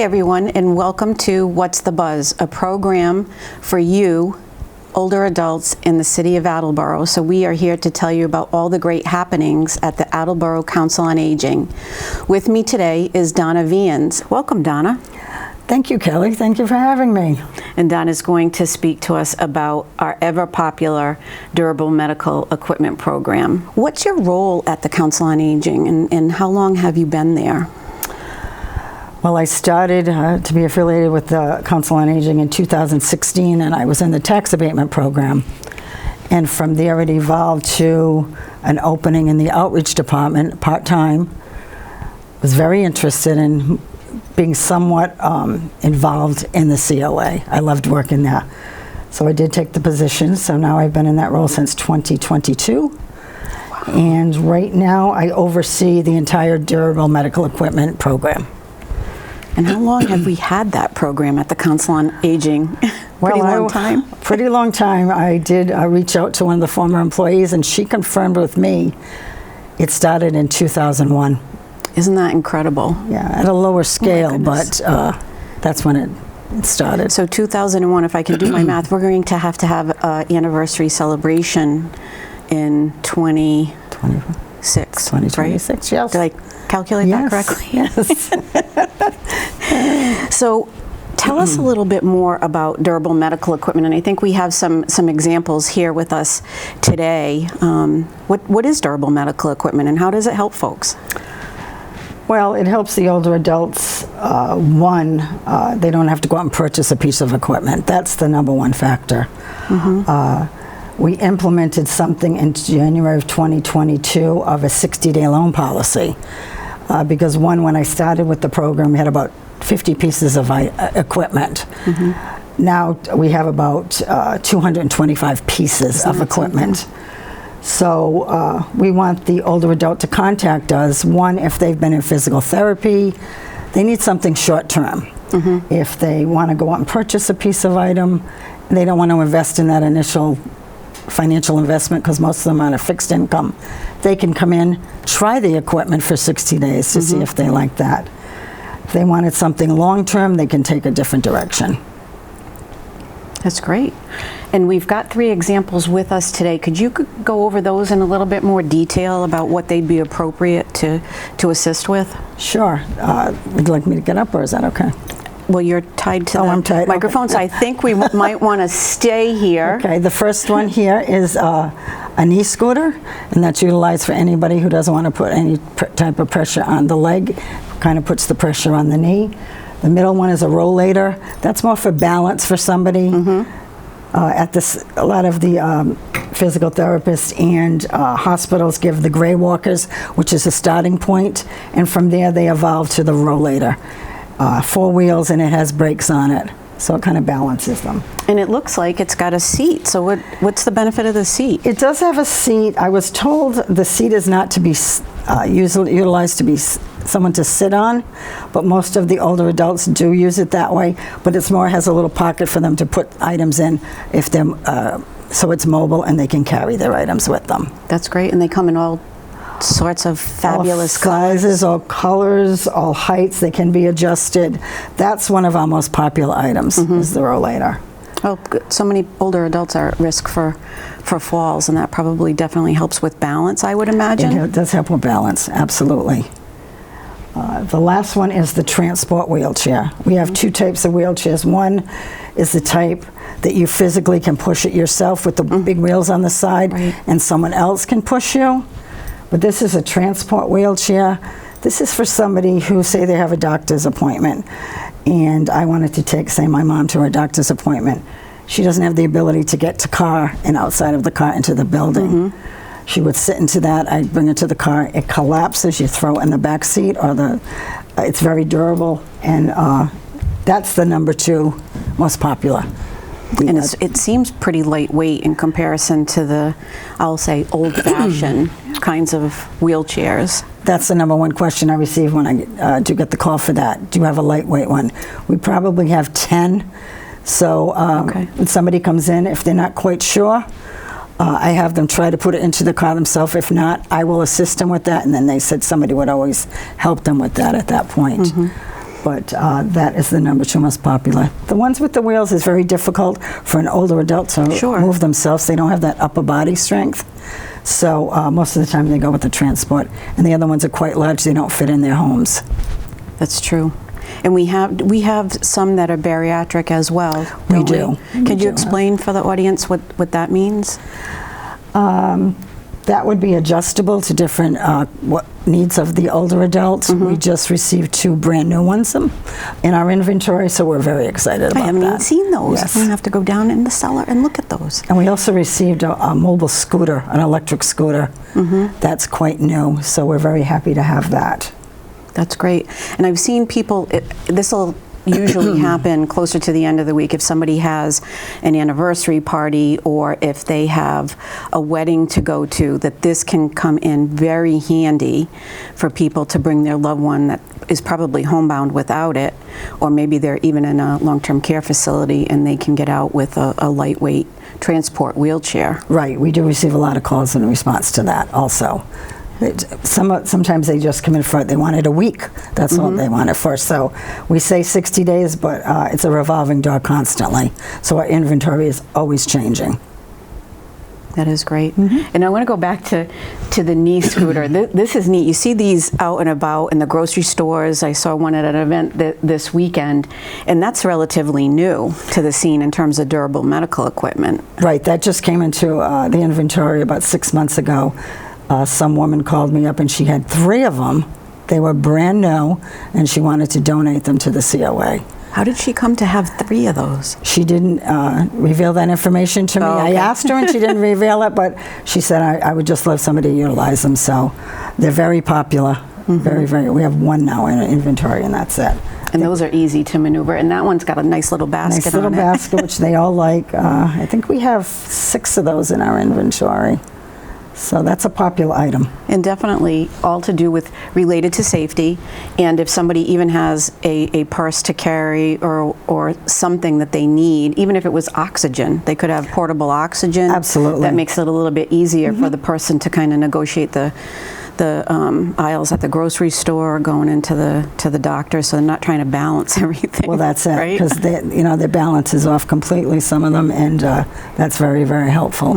everyone, and welcome to What's the Buzz, a program for you, older adults in the city of Attleboro. So we are here to tell you about all the great happenings at the Attleboro Council on Aging. With me today is Donna Vians. Welcome, Donna. Thank you, Kelly. Thank you for having me. And Donna is going to speak to us about our ever-popular durable medical equipment program. What's your role at the Council on Aging, and how long have you been there? Well, I started to be affiliated with the Council on Aging in 2016, and I was in the tax abatement program. And from there, it evolved to an opening in the outreach department, part-time. Was very interested in being somewhat involved in the COA. I loved working there. So I did take the position, so now I've been in that role since 2022. Wow. And right now, I oversee the entire durable medical equipment program. And how long have we had that program at the Council on Aging? Pretty long time? Pretty long time. I did reach out to one of the former employees, and she confirmed with me it started in 2001. Isn't that incredible? Yeah, at a lower scale, but that's when it started. So 2001, if I can do my math, we're going to have an anniversary celebration in 2026, 2026, right? yes. Did I calculate that correctly? Yes. So tell us a little bit more about durable medical equipment, and I think we have some examples here with us today. What is durable medical equipment, and how does it help folks? Well, it helps the older adults. They don't have to go out and purchase a piece of equipment. That's the number one factor. Mm-hmm. We implemented something in January of 2022 of a 60-day loan policy. Because when I started with the program, we had about 50 pieces of equipment. Mm-hmm. Now we have about 225 pieces of equipment. Something? So we want the older adult to contact us. One, if they've been in physical therapy, they need something short-term. Mm-hmm. If they want to go out and purchase a piece of item, they don't want to invest in that initial financial investment because most of them are on a fixed income. They can come in, try the equipment for 60 days to see if they like that. If they wanted something long-term, they can take a different direction. That's great. And we've got 3 examples with us today. Could you go over those in a little bit more detail about what they'd be appropriate to assist with? Sure. Would you like me to get up, or is that okay? Well, you're tied to the microphone, okay. So I think we might want to stay here. Okay, the first one here is a knee scooter, and that's utilized for anybody who doesn't want to put any type of pressure on the leg. Kind of puts the pressure on the knee. The middle one is a rollator. That's more for balance for somebody. Mm-hmm. A lot of the physical therapists and hospitals give the gray walkers, which is a starting point, and from there they evolve to the rollator. 4 wheels, and it has brakes on it, so it kind of balances them. And it looks like it's got a seat, so what's the benefit of the seat? It does have a seat. I was told the seat is not to be utilized to be someone to sit on, but most of the older adults do use it that way, but it's more has a little pocket for them to put items in if they're so it's mobile and they can carry their items with them. That's great, and they come in all sorts of fabulous sizes, all colors, all heights. They can be adjusted. That's one of our most popular items, is the rollator. Well, so many older adults are at risk for falls, and that probably definitely helps with balance, I would imagine. It does help with balance, absolutely. The last one is the transport wheelchair. We have 2 types of wheelchairs. One is the type that you physically can push it yourself with the big wheels on the side, and someone else can push you. But this is a transport wheelchair. This is for somebody who, say they have a doctor's appointment, and I wanted to take, say, my mom to her doctor's appointment. She doesn't have the ability to get to car and outside of the car into the building. She would sit into that. I'd bring her to the car. It collapses. You throw it in the back seat, or it's very durable, and that's the number 2 most popular. And it seems pretty lightweight in comparison to the, I'll say, old-fashioned kinds of wheelchairs. That's the number 1 question I receive when I do get the call for that. Do you have a lightweight one? We probably have 10. So when somebody comes in, if they're not quite sure, I have them try to put it into the car themselves. If not, I will assist them with that. And then they said somebody would always help them with that at that point. but that is the number 2 most popular. The ones with the wheels is very difficult for an older adult to Sure. move themselves. They don't have that upper body strength. So most of the time they go with the transport. And the other ones are quite large. They don't fit in their homes. That's true. And we have some that are bariatric as well. We don't do. Could We you do. explain for the audience what that means? That would be adjustable to different needs of the older adults. We just received 2 brand new ones in our inventory, so we're very excited about I haven't that. even seen those. Yes. I'm going to have to go down in the cellar and look at those. And we also received a mobile scooter, an electric scooter. That's quite new, so we're very happy to have that. That's great. And I've seen people, this will usually happen closer to the end of the week if somebody has an anniversary party or if they have a wedding to go to, that this can come in very handy for people to bring their loved one that is probably homebound without it, or maybe they're even in a long-term care facility and they can get out with a lightweight transport wheelchair. Right, we do receive a lot of calls in response to that also. Sometimes they just come in for it. They want it a week. That's all they want it for. So we say 60 days, but it's a revolving door constantly. So our inventory is always changing. That is great. And I want to go back to the knee scooter. This is neat. You see these out and about in the grocery stores. I saw one at an event this weekend, and that's relatively new to the scene in terms of durable medical equipment. Right, that just came into the inventory about 6 months ago. Some woman called me up and she had 3 of them. They were brand new and she wanted to donate them to the COA. How did she come to have 3 of those? She didn't reveal that information to me. Oh, okay. I asked her and she didn't reveal it, but she said I would just love somebody to utilize them. So they're very popular. Very, very. We have 1 now in our inventory and that's it. And those are easy to maneuver. And that one's got a nice little basket Nice little on it. basket, which they all like. I think we have 6 of those in our inventory. So that's a popular item. And definitely all to do with related to safety. And if somebody even has a purse to carry or something that they need, even if it was oxygen, they could have portable oxygen. Absolutely. That makes it a little bit easier for the person to kind of negotiate the aisles at the grocery store, going into the doctor, so they're not trying to balance everything. Well, that's it, right? because their balance is off completely, some of them, and that's very, very helpful.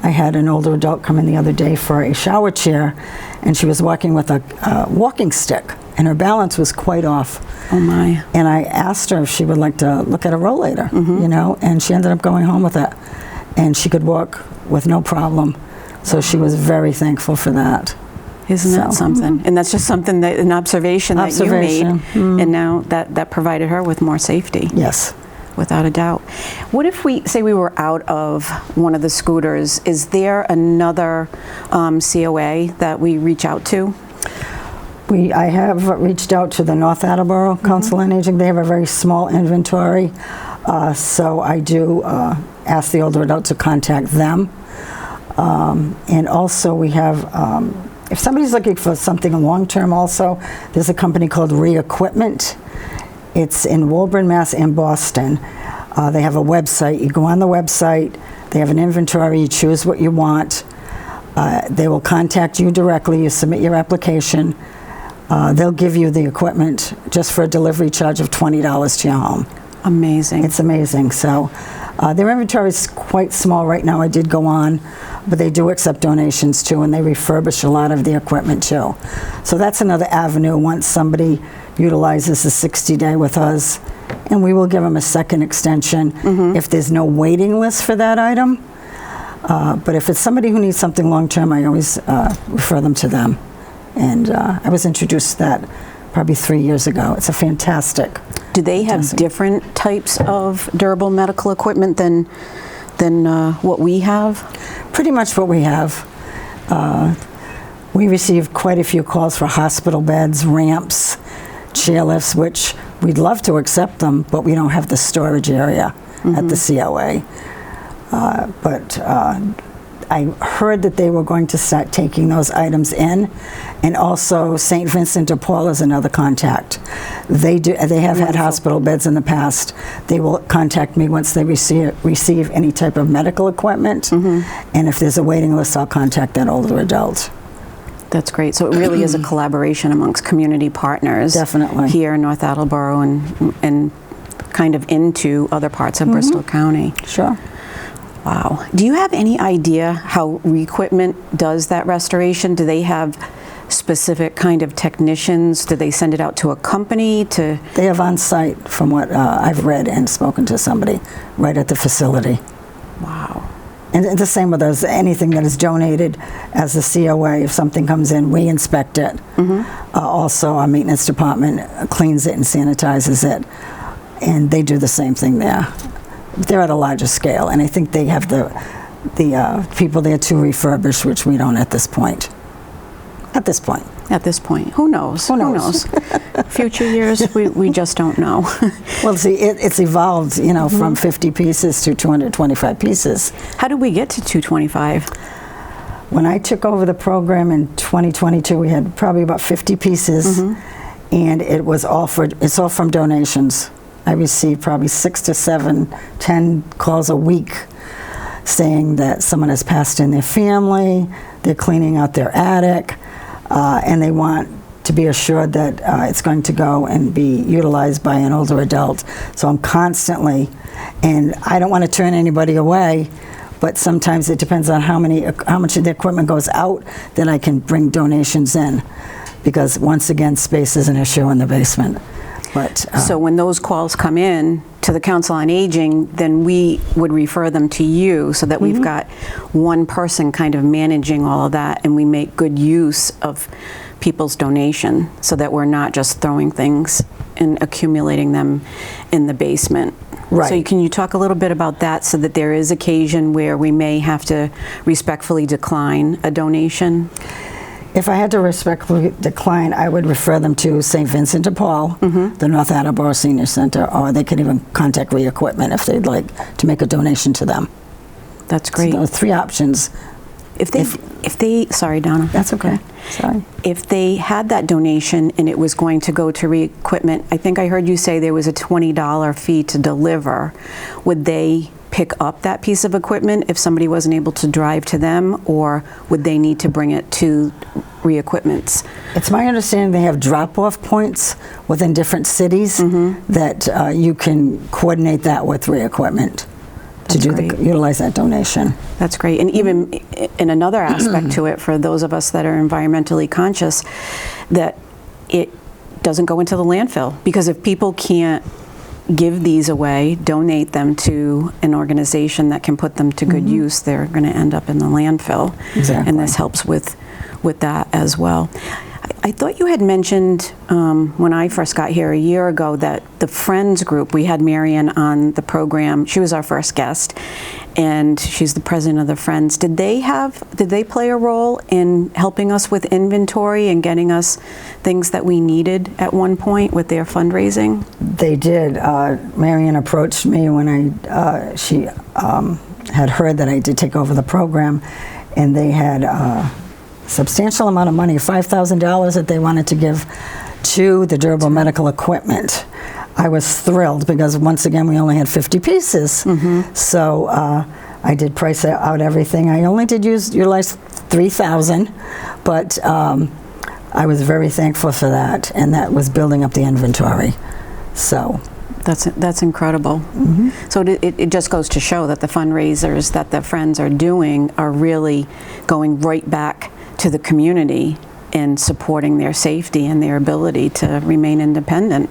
I had an older adult come in the other day for a shower chair, and she was walking with a walking stick, and her balance was quite off. Oh my! And I asked her if she would like to look at a rollator, and she ended up going home with it, and she could walk with no problem. So she was very thankful for that. Isn't that something? And that's just something that an observation that you made, and now that provided her with more safety. Yes. Without a doubt. What if we say we were out of one of the scooters? Is there another COA that we reach out to? I have reached out to the North Attleboro Council on Aging. They have a very small inventory, so I do ask the older adult to contact them. And also we have, if somebody's looking for something long-term also, there's a company called Re-Equipment. It's in Woburn, Mass. and Boston. They have a website. You go on the website. They have an inventory. You choose what you want. They will contact you directly. You submit your application. They'll give you the equipment just for a delivery charge of $20 to your home. Amazing. It's amazing. So their inventory is quite small right now. I did go on, but they do accept donations too, and they refurbish a lot of the equipment too. So that's another avenue once somebody utilizes the 60-day with us, and we will give them a second extension if there's no waiting list for that item. But if it's somebody who needs something long-term, I always refer them to them. And I was introduced to that probably 3 years ago. It's a fantastic. Do they have different types of durable medical equipment than what we have? Pretty much what we have. We receive quite a few calls for hospital beds, ramps, chairlifts, which we'd love to accept them, but we don't have the storage area at the COA. But I heard that they were going to start taking those items in, and also St. Vincent de Paul is another contact. They have had hospital beds in the past. They will contact me once they receive any type of medical equipment, and if there's a waiting list, I'll contact that older adult. That's great. So it really is a collaboration amongst community partners. Definitely. Here in North Attleboro and kind of into other parts of Bristol County. Sure. Wow. Do you have any idea how Reequipment does that restoration? Do they have specific kind of technicians? Do they send it out to a company to? They have on-site, from what I've read and spoken to somebody right at the facility. Wow. And the same with us, anything that is donated as a COA, if something comes in, we inspect it. Also, our maintenance department cleans it and sanitizes it, and they do the same thing there. They're at a larger scale, and I think they have the people there to refurbish, which we don't at this point. At this point. At this point. Who knows? Who knows? Future years, we just don't know. Well, see, it's evolved, you know, from 50 pieces to 225 pieces. How did we get to 225? When I took over the program in 2022, we had probably about 50 pieces, and it's all from donations. I received probably 6 to 7, 10 calls a week saying that someone has passed in their family, they're cleaning out their attic, and they want to be assured that it's going to go and be utilized by an older adult. So I'm constantly, and I don't want to turn anybody away, but sometimes it depends on how much of the equipment goes out, then I can bring donations in, because once again, space is an issue in the basement. But so when those calls come in to the Council on Aging, then we would refer them to you, so that we've got one person kind of managing all of that, and we make good use of people's donation, so that we're not just throwing things and accumulating them in the basement. Right. So can you talk a little bit about that, so that there is occasion where we may have to respectfully decline a donation? If I had to respectfully decline, I would refer them to St. Vincent de Paul, the North Attleboro Senior Center, or they could even contact Reequipment if they'd like to make a donation to them. That's great. So 3 options. If they, sorry, Donna. That's okay. Sorry. If they had that donation and it was going to go to Reequipment, I think I heard you say there was a $20 fee to deliver. Would they pick up that piece of equipment if somebody wasn't able to drive to them, or would they need to bring it to Reequipment's? It's my understanding they have drop-off points within different cities that you can coordinate that with Reequipment to utilize that donation. That's great. And even in another aspect to it, for those of us that are environmentally conscious, that it doesn't go into the landfill. Because if people can't give these away, donate them to an organization that can put them to good use, they're going to end up in the landfill. Exactly. And this helps with that as well. I thought you had mentioned when I first got here a year ago that the Friends group, we had Marion on the program. She was our first guest, and she's the president of the Friends. Did they play a role in helping us with inventory and getting us things that we needed at one point with their fundraising? They did. Marion approached me when she had heard that I did take over the program, and they had substantial amount of money, $5,000 that they wanted to give to the durable medical equipment. I was thrilled because once again we only had 50 pieces. So I did price out everything. I only did utilize 3,000, but I was very thankful for that, and that was building up the inventory. So that's incredible. So it just goes to show that the fundraisers that the Friends are doing are really going right back to the community and supporting their safety and their ability to remain independent.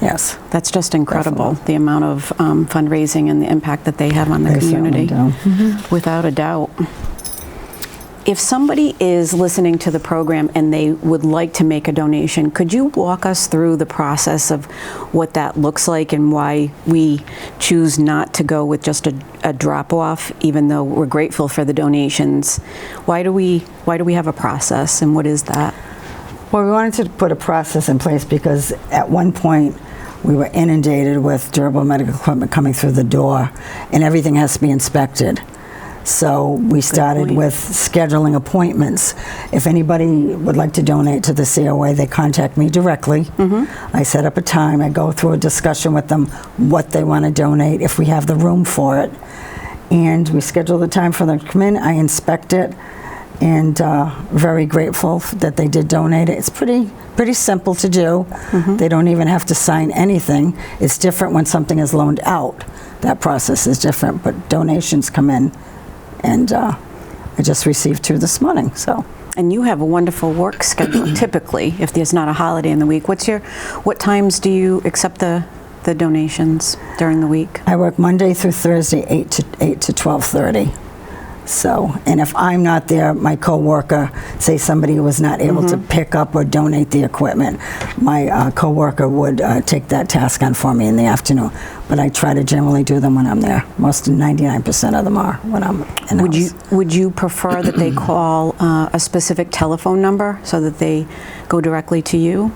Yes. That's just incredible, definitely. The amount of fundraising and the impact that they have on the they community. Without a doubt. If somebody is listening to the program and they would like to make a donation, could you walk us through the process of what that looks like and why we choose not to go with just a drop-off, even though we're grateful for the donations? Why do we have a process, and what is that? Well, we wanted to put a process in place because at one point we were inundated with durable medical equipment coming through the door, and everything has to be inspected. So we started with scheduling appointments. If anybody would like to donate to the COA, they contact me directly. I set up a time. I go through a discussion with them what they want to donate, if we have the room for it. And we schedule the time for them to come in. I inspect it. and very grateful that they did donate it. It's pretty simple to do. They don't even have to sign anything. It's different when something is loaned out. That process is different, but donations come in, and I just received 2 this morning. So. And you have a wonderful work schedule typically, if there's not a holiday in the week. What times do you accept the donations during the week? I work Monday through Thursday, 8 to 12:30. So, and if I'm not there, my coworker, say somebody was not able to pick up or donate the equipment, my coworker would take that task on for me in the afternoon. But I try to generally do them when I'm there. Most 99% of them are when I'm in house. Would you prefer that they call a specific telephone number so that they go directly to you?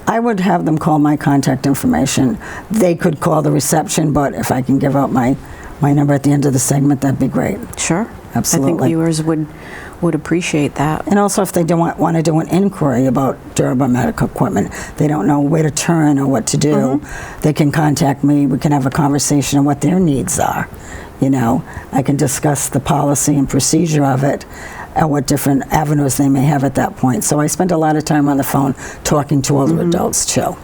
I would have them call my contact information. They could call the reception, but if I can give out my number at the end of the segment, that'd be great. Sure. Absolutely. I think viewers would appreciate that. And also, if they don't want to do an inquiry about durable medical equipment, they don't know where to turn or what to do, they can contact me. We can have a conversation on what their needs are. You know, I can discuss the policy and procedure of it and what different avenues they may have at that point. So I spend a lot of time on the phone talking to older adults too.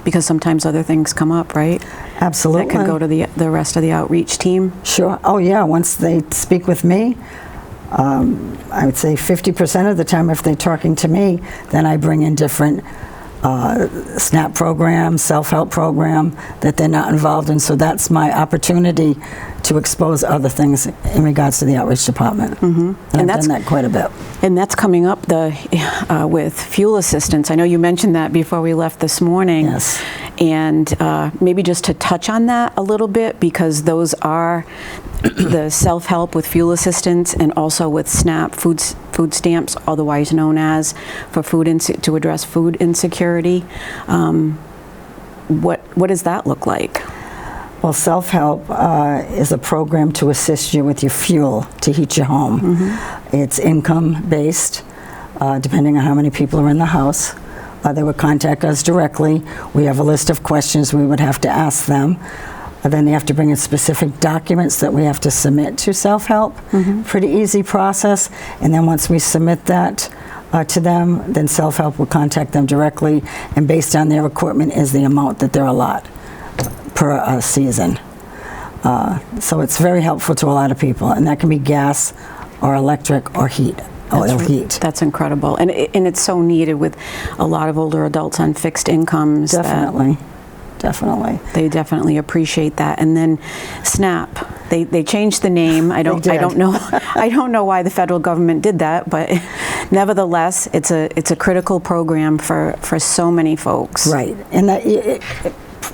Because sometimes other things come up, right? Absolutely. That could go to the rest of the outreach team. Sure. Oh yeah, once they speak with me, I would say 50% of the time if they're talking to me, then I bring in different SNAP program, self-help program that they're not involved in. So that's my opportunity to expose other things in regards to the outreach department. And I've done that quite a bit. And that's coming up with fuel assistance. I know you mentioned that before we left this morning. Yes. And maybe just to touch on that a little bit, because those are the self-help with fuel assistance and also with SNAP food stamps, otherwise known as for to address food insecurity. What does that look like? Well, self-help is a program to assist you with your fuel to heat your home. It's income-based, depending on how many people are in the house. They would contact us directly. We have a list of questions we would have to ask them. Then they have to bring in specific documents that we have to submit to self-help. Pretty easy process. And then once we submit that to them, then self-help will contact them directly. And based on their equipment is the amount that they're allotted per season. So it's very helpful to a lot of people. And that can be gas or electric or heat. Heat. That's incredible. And it's so needed with a lot of older adults on fixed incomes. Definitely. Definitely. They definitely appreciate that. And then SNAP, they changed the name. I don't know why the federal government did that, but nevertheless, it's a critical program for so many folks. Right. And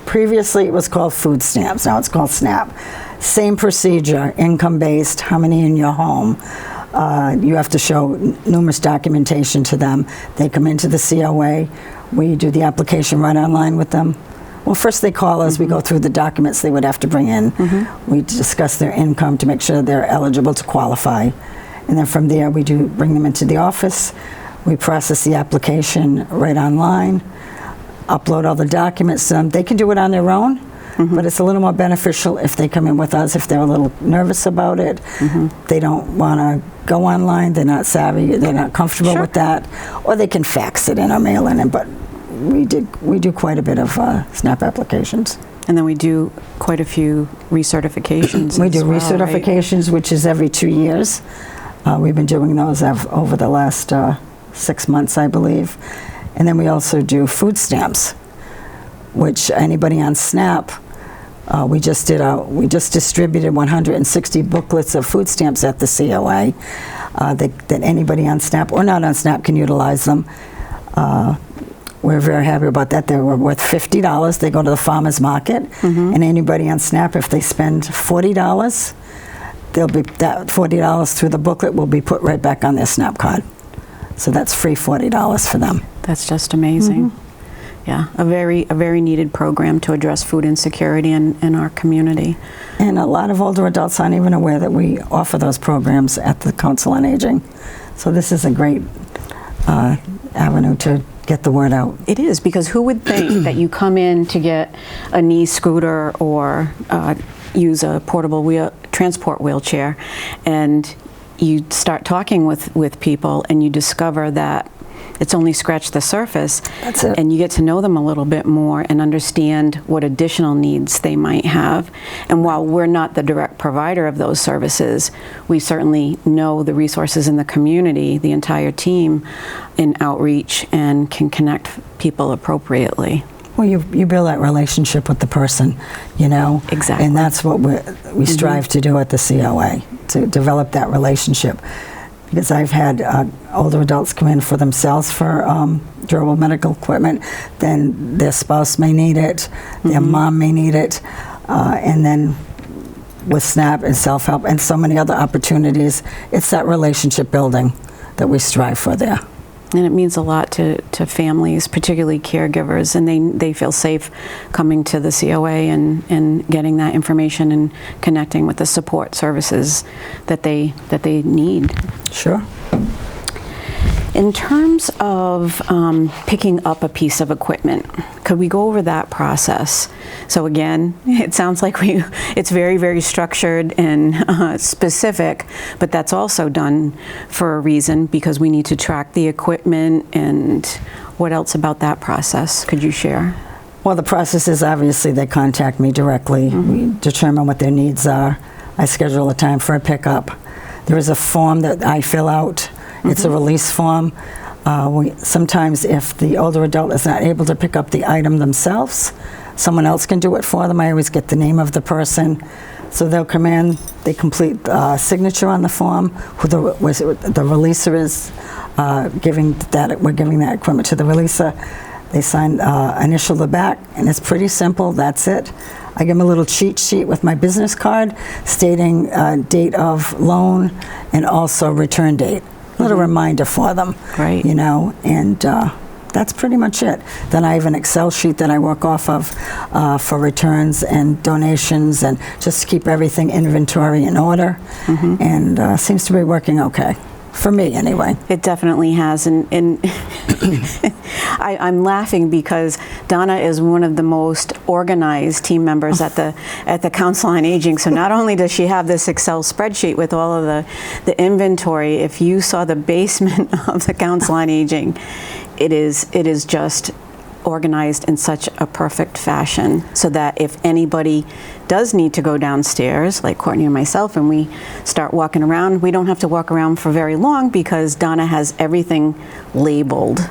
previously it was called food stamps. Now it's called SNAP. Same procedure, income-based, how many in your home. You have to show numerous documentation to them. They come into the COA. We do the application right online with them. Well, first they call us. We go through the documents they would have to bring in. We discuss their income to make sure they're eligible to qualify. And then from there, we do bring them into the office. We process the application right online, upload all the documents to them. They can do it on their own. But it's a little more beneficial if they come in with us, if they're a little nervous about it. They don't want to go online, they're not savvy, they're not comfortable with that, or they can fax it in or mail it in. But we do quite a bit of SNAP applications. And then we do quite a few recertifications. We do recertifications, right? Which is every 2 years. We've been doing those over the last 6 months, I believe. And then we also do food stamps, which anybody on SNAP, we just distributed 160 booklets of food stamps at the COA that anybody on SNAP or not on SNAP can utilize them. We're very happy about that. They were worth $50. They go to the farmer's market, and anybody on SNAP, if they spend $40, that $40 through the booklet will be put right back on their SNAP card. So that's free $40 for them. That's just amazing. Yeah, a very needed program to address food insecurity in our community. And a lot of older adults aren't even aware that we offer those programs at the Council on Aging. So this is a great avenue to get the word out. It is, because who would think that you come in to get a knee scooter or use a portable transport wheelchair, and you start talking with people and you discover that it's only scratched the surface. That's it. And you get to know them a little bit more and understand what additional needs they might have. And while we're not the direct provider of those services, we certainly know the resources in the community, the entire team in outreach, and can connect people appropriately. Well, you build that relationship with the person, you know. Exactly. And that's what we strive to do at the COA, to develop that relationship. Because I've had older adults come in for themselves for durable medical equipment, then their spouse may need it, their mom may need it, and then with SNAP and self-help and so many other opportunities, it's that relationship building that we strive for there. And it means a lot to families, particularly caregivers, and they feel safe coming to the COA and getting that information and connecting with the support services that they need. Sure. In terms of picking up a piece of equipment, could we go over that process? So again, it sounds like it's very, very structured and specific, but that's also done for a reason, because we need to track the equipment. And what else about that process could you share? Well, the process is obviously they contact me directly. We determine what their needs are. I schedule a time for a pickup. There is a form that I fill out. It's a release form. Sometimes if the older adult is not able to pick up the item themselves, someone else can do it for them. I always get the name of the person. So they'll come in, they complete signature on the form, who the releaser is, we're giving that equipment to the releaser. They sign, initial the back, and it's pretty simple, that's it. I give them a little cheat sheet with my business card stating date of loan and also return date. A little reminder for them, Great. You know, and that's pretty much it. Then I have an Excel sheet that I work off of for returns and donations, and just to keep everything inventory in order, and seems to be working okay. For me, anyway. It definitely has, and I'm laughing because Donna is one of the most organized team members at the Council on Aging. So not only does she have this Excel spreadsheet with all of the inventory, if you saw the basement of the Council on Aging, it is just organized in such a perfect fashion, so that if anybody does need to go downstairs, like Courtney and myself, and we start walking around, we don't have to walk around for very long because Donna has everything labeled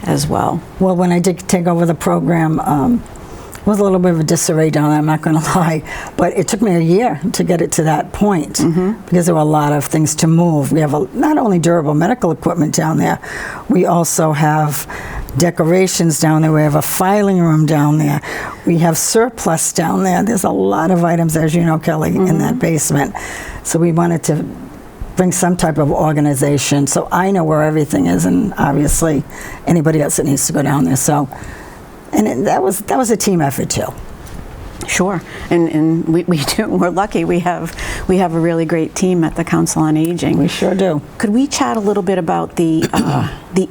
as well. Well, when I did take over the program, it was a little bit of a disarray down there, I'm not going to lie, but it took me a year to get it to that point, because there were a lot of things to move. We have not only durable medical equipment down there, we also have decorations down there. We have a filing room down there. We have surplus down there. There's a lot of items, as you know, Kelly, in that basement. So we wanted to bring some type of organization so I know where everything is, and obviously anybody else that needs to go down there. So, and that was a team effort too. Sure, and we do. We're lucky. We have a really great team at the Council on Aging. We sure do. Could we chat a little bit about the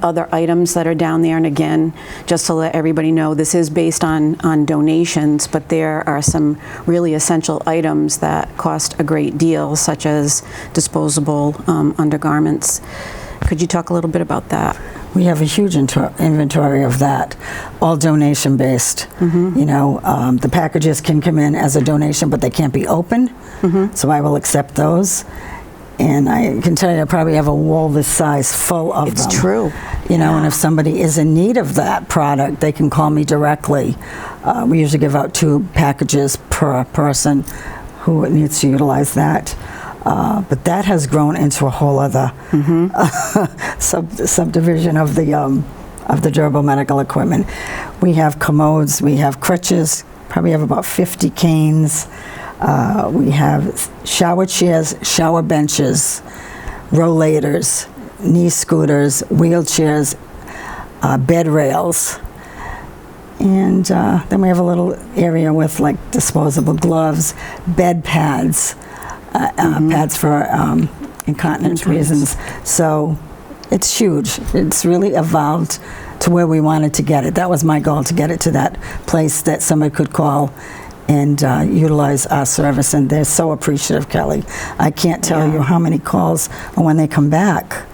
other items that are down there? And again, just to let everybody know, this is based on donations, but there are some really essential items that cost a great deal, such as disposable undergarments. Could you talk a little bit about that? We have a huge inventory of that, all donation-based. You know, the packages can come in as a donation, but they can't be open, so I will accept those. And I can tell you, I probably have a wall this size full of them. It's true. You know, and if somebody is in need of that product, they can call me directly. We usually give out 2 packages per person who needs to utilize that. But that has grown into a whole other subdivision of the durable medical equipment. We have commodes, we have crutches, probably have about 50 canes. We have shower chairs, shower benches, rollators, knee scooters, wheelchairs, bed rails. And then we have a little area with like disposable gloves, bed pads, pads for incontinence reasons. So it's huge. It's really evolved to where we wanted to get it. That was my goal, to get it to that place that somebody could call and utilize our service, and they're so appreciative, Kelly. I can't tell you how many calls when they come back.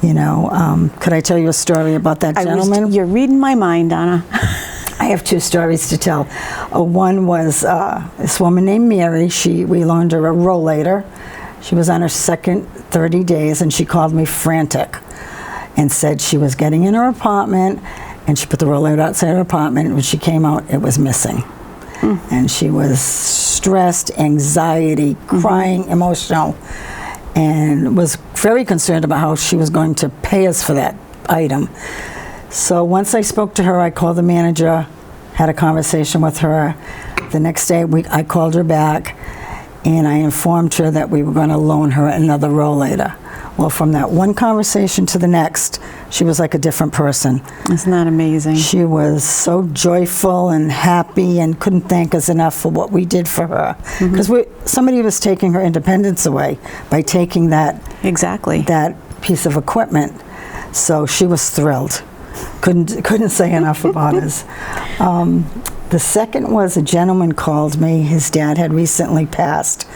You know, could I tell you a story about that gentleman? You're reading my mind, Donna. I have two stories to tell. One was this woman named Mary. We loaned her a rollator. She was on her second 30 days, and she called me frantic and said she was getting in her apartment, and she put the rollator outside her apartment. When she came out, it was missing. And she was stressed, anxiety, crying, emotional, and was very concerned about how she was going to pay us for that item. So once I spoke to her, I called the manager, had a conversation with her. The next day, I called her back, and I informed her that we were going to loan her another rollator. Well, from that one conversation to the next, she was like a different person. Isn't that amazing? She was so joyful and happy and couldn't thank us enough for what we did for her. Because somebody was taking her independence away by taking that piece of equipment. So she was thrilled. Couldn't say enough about us. The second was a gentleman called me. His dad had recently passed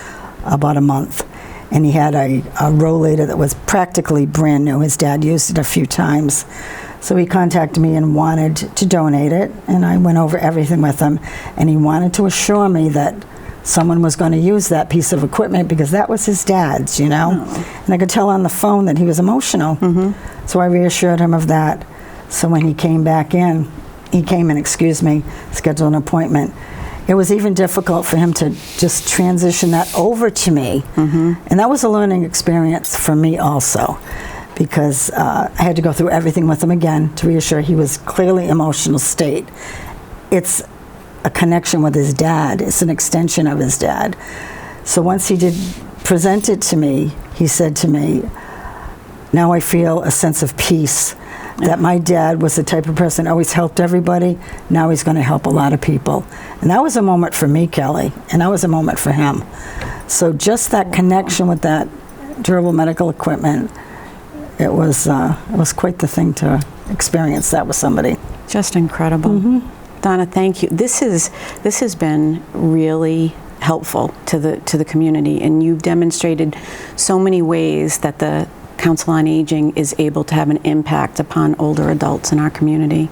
about a month, and he had a rollator that was practically brand new. His dad used it a few times. So he contacted me and wanted to donate it, and I went over everything with him, and he wanted to assure me that someone was going to use that piece of equipment because that was his dad's, you know? And I could tell on the phone that he was emotional. So I reassured him of that. So when he came in, scheduled an appointment. It was even difficult for him to just transition that over to me. And that was a learning experience for me also, because I had to go through everything with him again to reassure he was clearly emotional state. It's a connection with his dad. It's an extension of his dad. So once he did present it to me, he said to me, now I feel a sense of peace, that my dad was the type of person who always helped everybody. Now he's going to help a lot of people. And that was a moment for me, Kelly, and that was a moment for him. So just that connection with that durable medical equipment, it was quite the thing to experience that with somebody. Just incredible. Donna, thank you. This has been really helpful to the community, and you've demonstrated so many ways that the Council on Aging is able to have an impact upon older adults in our community.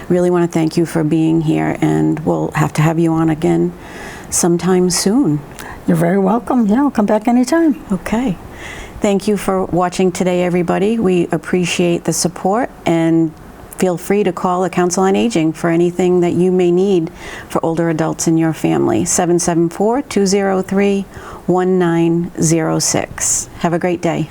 Really want to thank you for being here, and we'll have to have you on again sometime soon. You're very welcome. Yeah, I'll come back anytime. Okay. Thank you for watching today, everybody. We appreciate the support, and feel free to call the Council on Aging for anything that you may need for older adults in your family. 774-203-1906. Have a great day.